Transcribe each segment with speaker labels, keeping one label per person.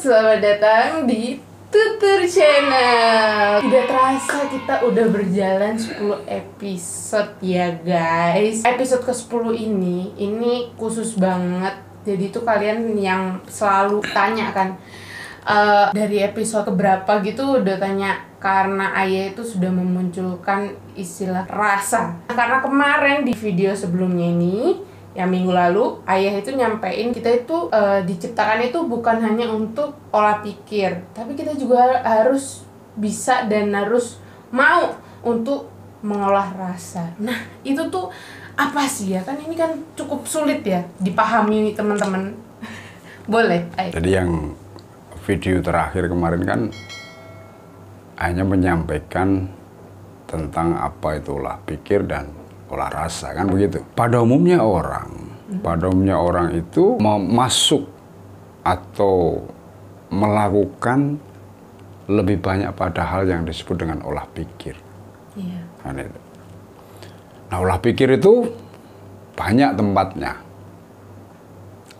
Speaker 1: selamat datang di Tutur Channel. Tidak terasa kita udah berjalan 10 episode ya guys. Episode ke-10 ini khusus banget. Jadi tuh kalian yang selalu tanya kan, dari episode keberapa gitu udah tanya, karena Ayah itu sudah memunculkan istilah rasa. Karena kemarin di video sebelumnya ini, yang minggu lalu, Ayah itu nyampein kita itu diciptakan itu bukan hanya untuk olah pikir, tapi kita juga harus bisa dan harus mau untuk mengolah rasa. Nah, itu tuh apa sih ya? Kan ini kan cukup sulit ya dipahami nih teman-teman. Boleh, Ayah.
Speaker 2: Jadi yang video terakhir kemarin kan hanya menyampaikan tentang apa itu olah pikir dan olah rasa, kan begitu. Pada umumnya orang itu mau masuk atau melakukan lebih banyak pada hal yang disebut dengan olah pikir.
Speaker 1: Iya.
Speaker 2: Kan itu. Nah, olah pikir itu banyak tempatnya.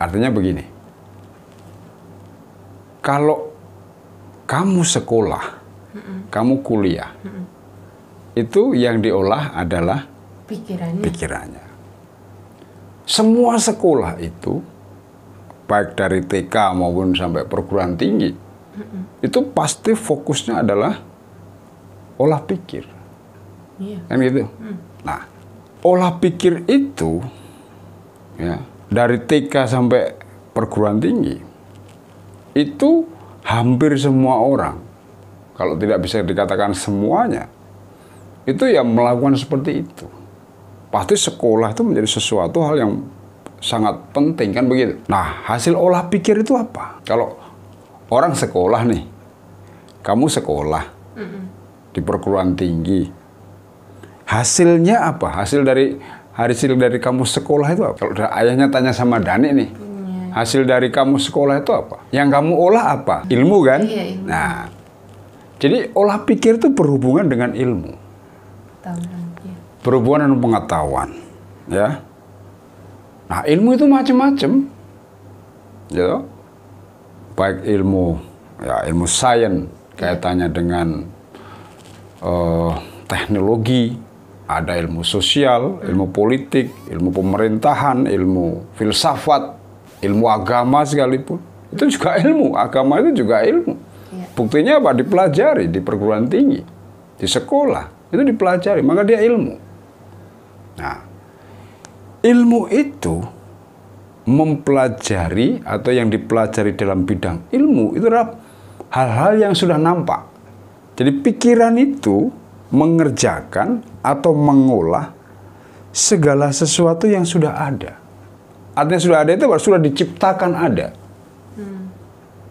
Speaker 2: Artinya begini, kalau kamu sekolah, kamu kuliah, itu yang diolah adalah pikirannya. Semua sekolah itu, baik dari TK maupun sampai perguruan tinggi, itu pasti fokusnya adalah olah pikir.
Speaker 1: Iya.
Speaker 2: Kan gitu. Nah, olah pikir itu ya, dari TK sampai perguruan tinggi, itu hampir semua orang, kalau tidak bisa dikatakan semuanya, itu ya melakukan seperti itu. Pasti sekolah itu menjadi sesuatu hal yang sangat penting, kan begitu. Nah, hasil olah pikir itu apa? Kalau orang sekolah nih, kamu sekolah di perguruan tinggi, hasilnya apa? Hasil dari kamu sekolah itu apa? Kalau ayahnya tanya sama Dani nih, hasil dari kamu sekolah itu apa? Yang kamu olah apa? Ilmu kan?
Speaker 1: Iya, ilmu.
Speaker 2: Nah, jadi olah pikir itu berhubungan dengan ilmu. Berhubungan dengan pengetahuan, ya. Nah, ilmu itu macam-macam, ya. Baik ilmu sains, kaitannya dengan teknologi, ada ilmu sosial, ilmu politik, ilmu pemerintahan, ilmu filsafat, ilmu agama sekalipun. Itu juga ilmu, agama itu juga ilmu.
Speaker 1: Ya.
Speaker 2: Buktinya apa? Dipelajari di perguruan tinggi, di sekolah, itu dipelajari, maka dia ilmu. Nah, ilmu itu mempelajari atau yang dipelajari dalam bidang ilmu itu adalah hal-hal yang sudah nampak. Jadi pikiran itu mengerjakan atau mengolah segala sesuatu yang sudah ada. Artinya sudah ada itu sudah diciptakan ada.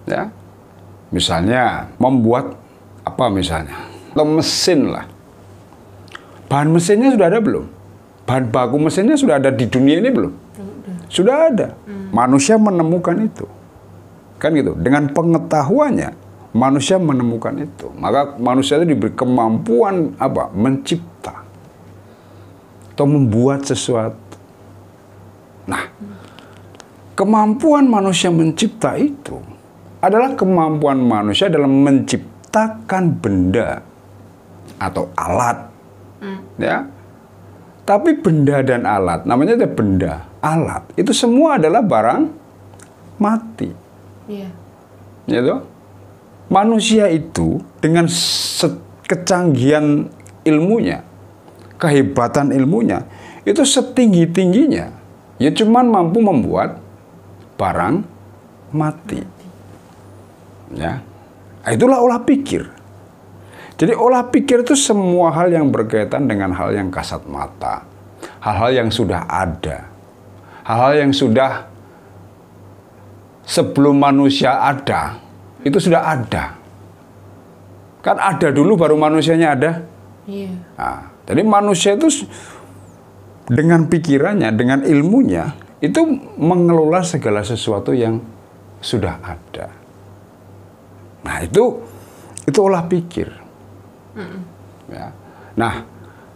Speaker 2: Ya, misalnya membuat apa misalnya, atau mesin lah. Bahan mesinnya sudah ada belum? Bahan baku mesinnya sudah ada di dunia ini belum? Sudah ada. Manusia menemukan itu. Kan gitu. Dengan pengetahuannya, manusia menemukan itu. Maka manusia itu diberi kemampuan apa? Mencipta. Atau membuat sesuatu. Nah, kemampuan manusia mencipta itu adalah kemampuan manusia dalam menciptakan benda atau alat. Ya. Tapi benda dan alat, namanya ada benda, alat, itu semua adalah barang mati.
Speaker 1: Iya.
Speaker 2: Gitu? Manusia itu dengan kecanggihan ilmunya, kehebatan ilmunya, itu setinggi-tingginya, ya cuman mampu membuat barang mati. Ya. Itulah olah pikir. Jadi olah pikir itu semua hal yang berkaitan dengan hal yang kasat mata. Hal-hal yang sudah ada. Hal-hal yang sudah sebelum manusia ada, itu sudah ada. Kan ada dulu baru manusianya ada.
Speaker 1: Iya.
Speaker 2: Nah, jadi manusia itu dengan pikirannya, dengan ilmunya, itu mengelola segala sesuatu yang sudah ada. Nah, itu olah pikir. Ya. Nah,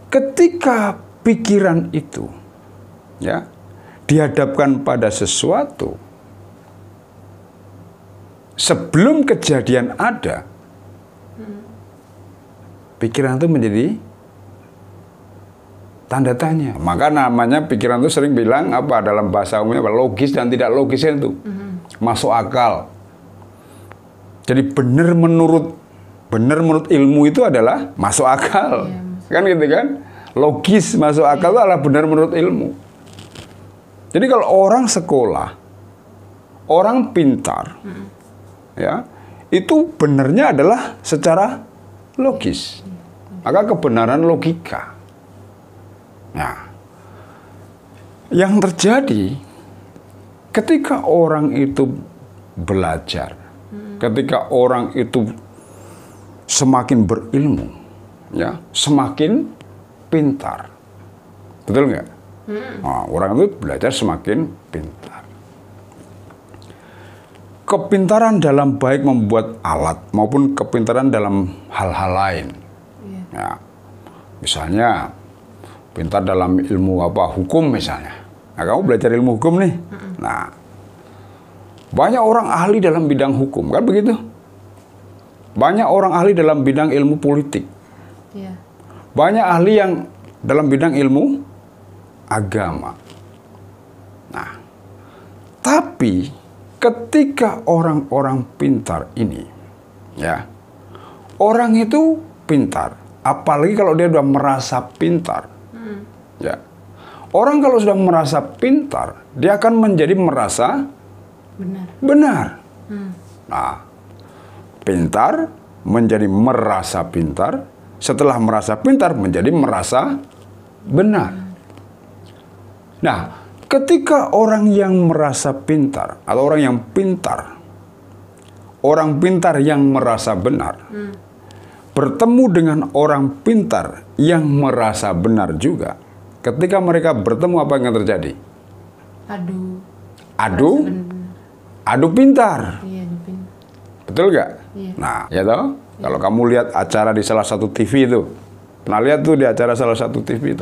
Speaker 2: ketika pikiran itu ya dihadapkan pada sesuatu sebelum kejadian ada, pikiran itu menjadi tanda tanya. Maka namanya pikiran itu sering bilang apa dalam bahasa umumnya apa, logis dan tidak logisnya itu masuk akal. Jadi benar menurut ilmu itu adalah masuk akal. Kan gitu kan? Logis masuk akal itu adalah benar menurut ilmu. Jadi kalau orang sekolah, orang pintar, ya, itu benarnya adalah secara logis. Maka kebenaran logika. Nah, yang terjadi ketika orang itu belajar, ketika orang itu semakin berilmu, ya, semakin pintar, betul nggak? Nah, orang itu belajar semakin pintar. Kepintaran dalam baik membuat alat maupun kepintaran dalam hal-hal lain. Ya, misalnya pintar dalam ilmu apa, hukum misalnya. Nah, kamu belajar ilmu hukum nih. Nah, banyak orang ahli dalam bidang hukum, kan begitu? Banyak orang ahli dalam bidang ilmu politik. Banyak ahli yang dalam bidang ilmu agama. Nah, tapi ketika orang-orang pintar ini, ya, orang itu pintar, apalagi kalau dia sudah merasa pintar, ya, orang kalau sudah merasa pintar, dia akan menjadi merasa benar. Nah, pintar menjadi merasa pintar, setelah merasa pintar menjadi merasa benar. Nah, ketika orang yang merasa pintar atau orang yang pintar, orang pintar yang merasa benar, bertemu dengan orang pintar yang merasa benar juga, ketika mereka bertemu apa yang terjadi? Adu pintar. Betul nggak? Nah, ya toh? Kalau kamu lihat acara di salah satu TV itu, pernah lihat tuh di acara salah satu TV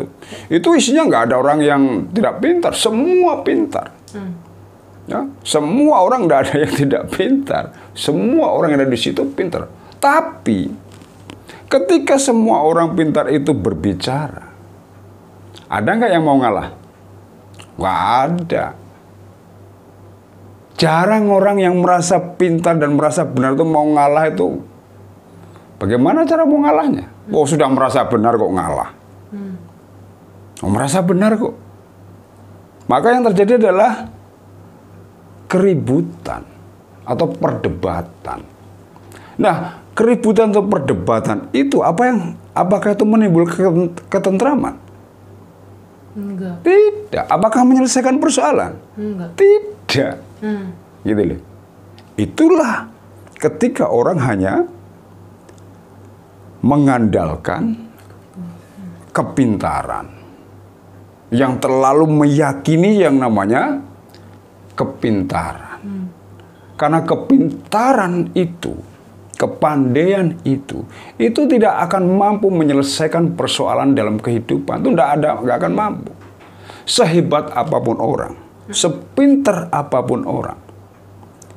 Speaker 2: itu isinya nggak ada orang yang tidak pintar, semua pintar. Ya, semua orang nggak ada yang tidak pintar, semua orang yang ada di situ pintar. Tapi ketika semua orang pintar itu berbicara, ada nggak yang mau ngalah? Nggak ada. Jarang orang yang merasa pintar dan merasa benar itu mau ngalah itu. Bagaimana cara mau ngalahnya? Oh, sudah merasa benar kok ngalah. Oh, merasa benar kok. Maka yang terjadi adalah keributan atau perdebatan. Nah, keributan atau perdebatan itu apakah itu menimbulkan ketentraman?
Speaker 1: Enggak.
Speaker 2: Tidak. Apakah menyelesaikan persoalan?
Speaker 1: Enggak.
Speaker 2: Tidak. Gitu loh. Itulah ketika orang hanya mengandalkan kepintaran, yang terlalu meyakini yang namanya kepintaran. Karena kepintaran itu, kepandaian itu tidak akan mampu menyelesaikan persoalan dalam kehidupan. Itu nggak akan mampu. Sehebat apapun orang, sepintar apapun orang,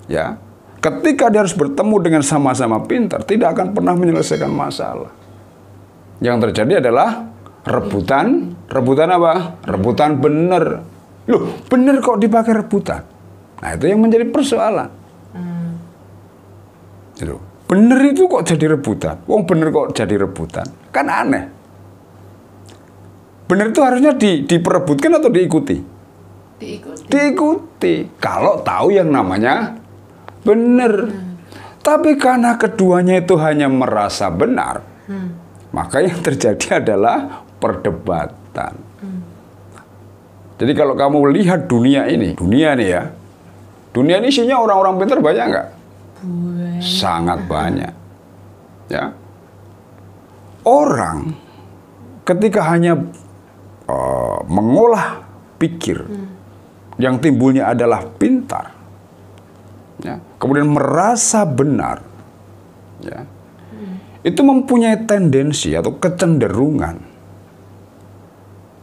Speaker 2: ya, ketika dia harus bertemu dengan sama-sama pintar, tidak akan pernah menyelesaikan masalah. Yang terjadi adalah rebutan. Rebutan apa? Rebutan benar. Loh, benar kok dipakai rebutan? Nah, itu yang menjadi persoalan. Benar itu kok jadi rebutan? Wong benar kok jadi rebutan? Kan aneh. Benar itu harusnya diperebutkan atau diikuti? Diikuti. Kalau tahu yang namanya benar. Tapi karena keduanya itu hanya merasa benar, maka yang terjadi adalah perdebatan. Jadi kalau kamu lihat dunia ini ya, dunia ini isinya orang-orang pintar banyak nggak? Sangat banyak. Ya. Orang ketika hanya mengolah pikir, yang timbulnya adalah pintar, ya, kemudian merasa benar, ya, itu mempunyai tendensi atau kecenderungan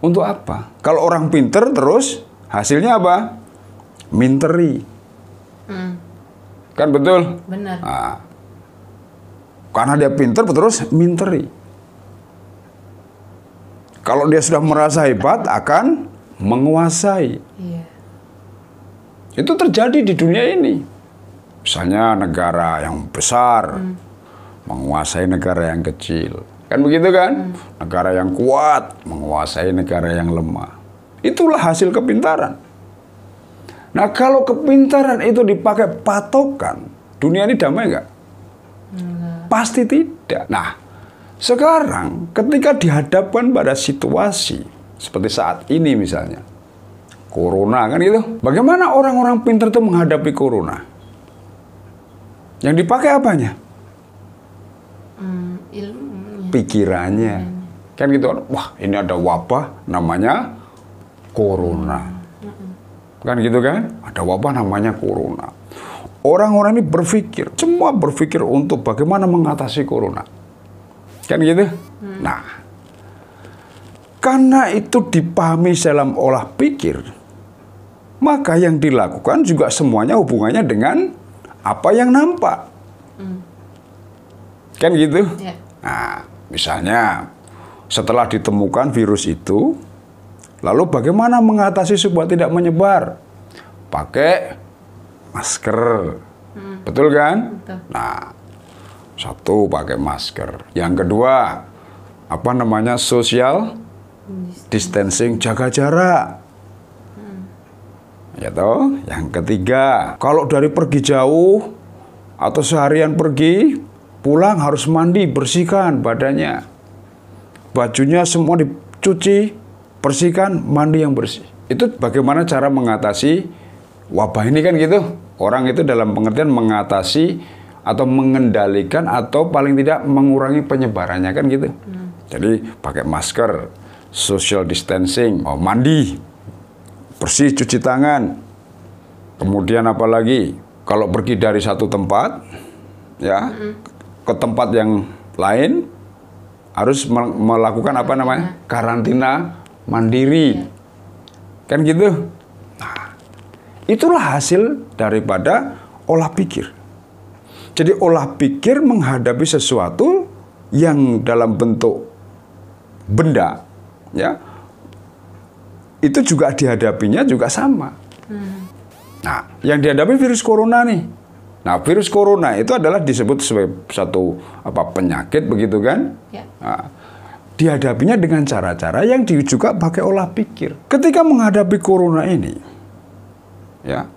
Speaker 2: untuk apa? Kalau orang pintar terus hasilnya apa? Minteri. Kan betul?
Speaker 1: Benar.
Speaker 2: Nah, karena dia pinter terus minteri. Kalau dia sudah merasa hebat akan menguasai.
Speaker 1: Iya.
Speaker 2: Itu terjadi di dunia ini. Misalnya negara yang besar menguasai negara yang kecil. Kan begitu kan? Negara yang kuat menguasai negara yang lemah. Itulah hasil kepintaran. Nah, kalau kepintaran itu dipakai patokan, dunia ini damai nggak? Pasti tidak. Nah, sekarang ketika dihadapkan pada situasi seperti saat ini misalnya, corona kan gitu. Bagaimana orang-orang pintar itu menghadapi corona? Yang dipakai apanya?
Speaker 1: Ilmunya.
Speaker 2: Pikirannya. Kan gitu. Wah, ini ada wabah namanya corona. Kan gitu kan? Ada wabah namanya corona. Orang-orang ini berpikir, semua berpikir untuk bagaimana mengatasi corona. Kan gitu? Nah, karena itu dipahami dalam olah pikir, maka yang dilakukan juga semuanya hubungannya dengan apa yang nampak. Kan gitu?
Speaker 1: Ya.
Speaker 2: Nah, misalnya setelah ditemukan virus itu, lalu bagaimana mengatasi supaya tidak menyebar? Pakai masker. Betul kan?
Speaker 1: Betul.
Speaker 2: Nah, satu pakai masker. Yang kedua, apa namanya? Social distancing, jaga jarak. Ya toh? Yang ketiga, kalau dari pergi jauh atau seharian pergi, pulang harus mandi, bersihkan badannya. Bajunya semua dicuci, bersihkan, mandi yang bersih. Itu bagaimana cara mengatasi wabah ini kan gitu. Orang itu dalam pengertian mengatasi atau mengendalikan atau paling tidak mengurangi penyebarannya kan gitu. Jadi pakai masker, social distancing, mandi, bersih, cuci tangan. Kemudian apa lagi? Kalau pergi dari satu tempat ya ke tempat yang lain harus melakukan apa namanya? Karantina mandiri. Kan gitu. Nah, itulah hasil daripada olah pikir. Jadi olah pikir menghadapi sesuatu yang dalam bentuk benda, ya, itu juga dihadapinya juga sama. Nah, yang dihadapi virus corona nih. Nah, virus corona itu adalah disebut sebagai satu penyakit begitu kan?
Speaker 1: Ya.
Speaker 2: Nah, dihadapinya dengan cara-cara yang juga pakai olah pikir. Ketika menghadapi corona ini, ya,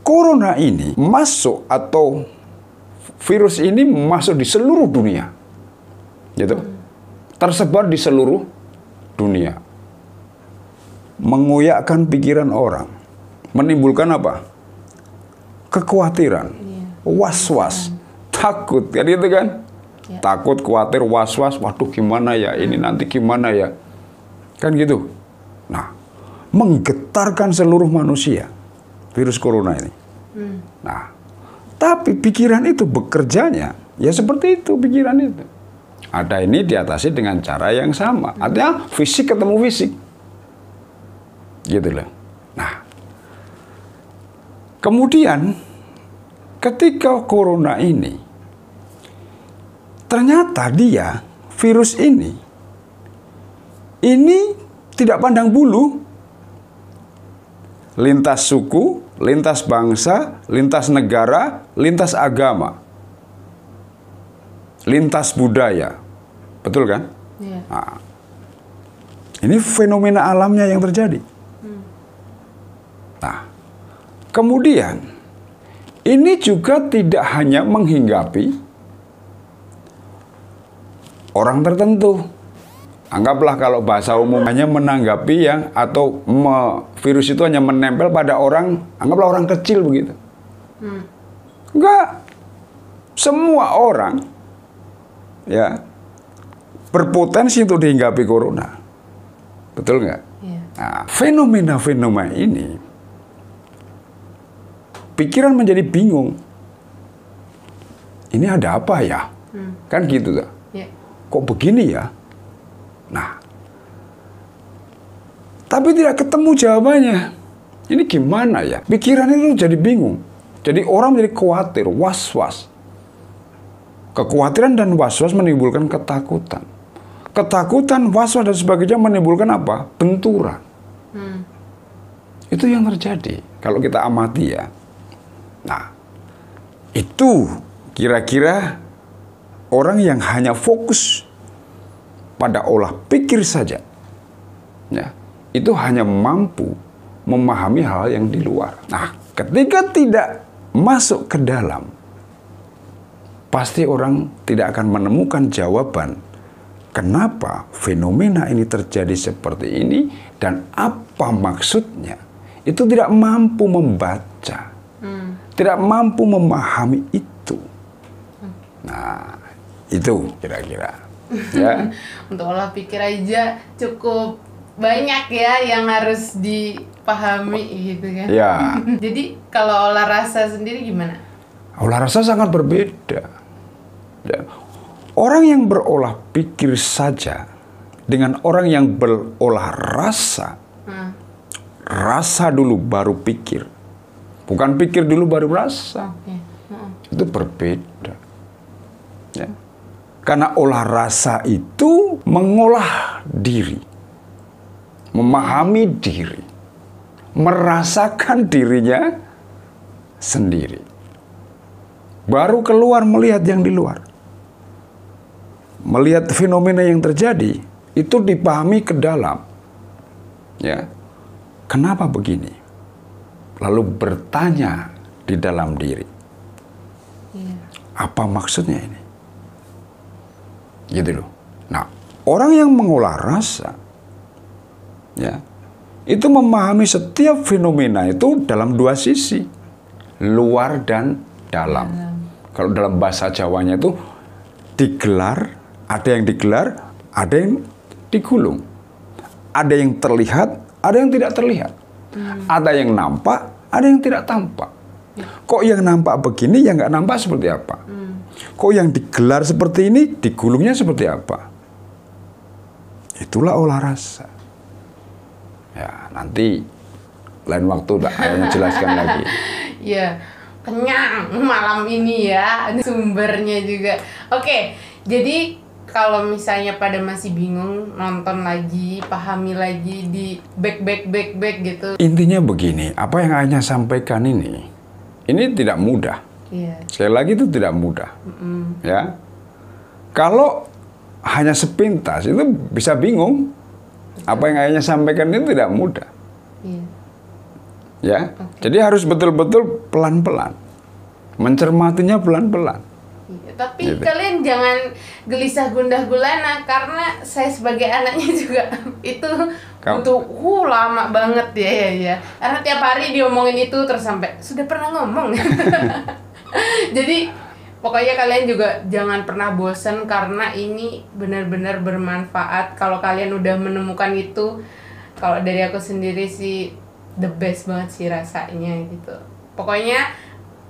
Speaker 2: corona ini masuk atau virus ini masuk di seluruh dunia, gitu, tersebar di seluruh dunia, mengoyakkan pikiran orang, menimbulkan apa? Kekhawatiran, was-was, takut, kan itu kan?
Speaker 1: Ya.
Speaker 2: Takut, khawatir, was-was, waduh gimana ya, ini nanti gimana ya, kan gitu. Nah, menggetarkan seluruh manusia, virus corona ini. Nah, tapi pikiran itu bekerjanya, ya seperti itu pikiran itu. Ada ini diatasi dengan cara yang sama, artinya fisik ketemu fisik. Gitu loh. Nah, kemudian ketika corona ini, ternyata dia, virus ini tidak pandang bulu, lintas suku, lintas bangsa, lintas negara, lintas agama, lintas budaya. Betul kan?
Speaker 1: Ya.
Speaker 2: Nah, ini fenomena alamnya yang terjadi. Nah, kemudian ini juga tidak hanya menghinggapi orang tertentu. Anggaplah kalau bahasa umumnya menanggapi yang atau virus itu hanya menempel pada orang, anggaplah orang kecil begitu. Enggak. Semua orang ya berpotensi untuk dihinggapi corona. Betul nggak?
Speaker 1: Ya.
Speaker 2: Nah, fenomena-fenomena ini pikiran menjadi bingung. Ini ada apa ya? Kan gitu tuh.
Speaker 1: Ya.
Speaker 2: Kok begini ya? Nah, tapi tidak ketemu jawabannya. Ini gimana ya? Pikiran itu jadi bingung. Jadi orang menjadi khawatir, was-was. Kekhawatiran dan was-was menimbulkan ketakutan. Ketakutan, was-was dan sebagainya menimbulkan apa? Benturan. Itu yang terjadi kalau kita amati ya. Nah, itu kira-kira orang yang hanya fokus pada olah pikir saja, ya, itu hanya mampu memahami hal yang di luar. Nah, ketika tidak masuk ke dalam, pasti orang tidak akan menemukan jawaban kenapa fenomena ini terjadi seperti ini dan apa maksudnya. Itu tidak mampu membaca, tidak mampu memahami itu. Nah, itu kira-kira. Ya.
Speaker 1: Untuk olah pikir aja cukup banyak ya yang harus dipahami gitu kan.
Speaker 2: Ya.
Speaker 1: Jadi kalau olah rasa sendiri gimana?
Speaker 2: Olah rasa sangat berbeda. Ya. Orang yang berolah pikir saja dengan orang yang berolah rasa, rasa dulu baru pikir, bukan pikir dulu baru rasa. Itu berbeda. Ya. Karena olah rasa itu mengolah diri, memahami diri, merasakan dirinya sendiri. Baru keluar melihat yang di luar. Melihat fenomena yang terjadi, itu dipahami ke dalam. Ya. Kenapa begini? Lalu bertanya di dalam diri. Apa maksudnya ini? Gitu loh. Nah, orang yang mengolah rasa, ya, itu memahami setiap fenomena itu dalam dua sisi, luar dan dalam. Kalau dalam bahasa Jawanya itu digelar, ada yang digelar, ada yang digulung, ada yang terlihat, ada yang tidak terlihat, ada yang nampak, ada yang tidak tampak. Kok yang nampak begini, yang nggak nampak seperti apa? Kok yang digelar seperti ini, digulungnya seperti apa? Itulah olah rasa. Ya, nanti lain waktu ayahnya jelaskan lagi.
Speaker 1: Ya, kenyang malam ini ya, sumbernya juga. Oke, jadi kalau misalnya pada masih bingung, nonton lagi, pahami lagi, di back gitu.
Speaker 2: Intinya begini, apa yang ayahnya sampaikan ini tidak mudah. Sekali lagi itu tidak mudah. Ya, kalau hanya sepintas itu bisa bingung. Apa yang ayahnya sampaikan itu tidak mudah. Ya, jadi harus betul-betul pelan-pelan, mencermatinya pelan-pelan.
Speaker 1: Tapi kalian jangan gelisah gundah gulana, karena saya sebagai anaknya juga itu butuh lama banget ya. Karena tiap hari diomongin itu terus sampai sudah pernah ngomong. Jadi pokoknya kalian juga jangan pernah bosan, karena ini benar-benar bermanfaat. Kalau kalian udah menemukan itu, kalau dari aku sendiri sih the best banget sih rasanya gitu. Pokoknya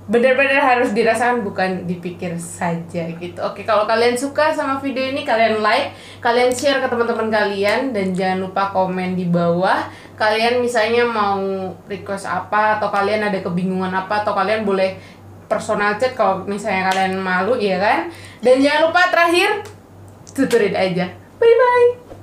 Speaker 1: benar-benar harus dirasakan, bukan dipikir saja gitu. Oke, kalau kalian suka sama video ini, kalian like, kalian share ke teman-teman kalian, dan jangan lupa komen di bawah. Kalian misalnya mau request apa, atau kalian ada kebingungan apa, atau kalian boleh personal chat kalau misalnya kalian malu, ya kan? Dan jangan lupa terakhir, tuturin aja. Bye-bye.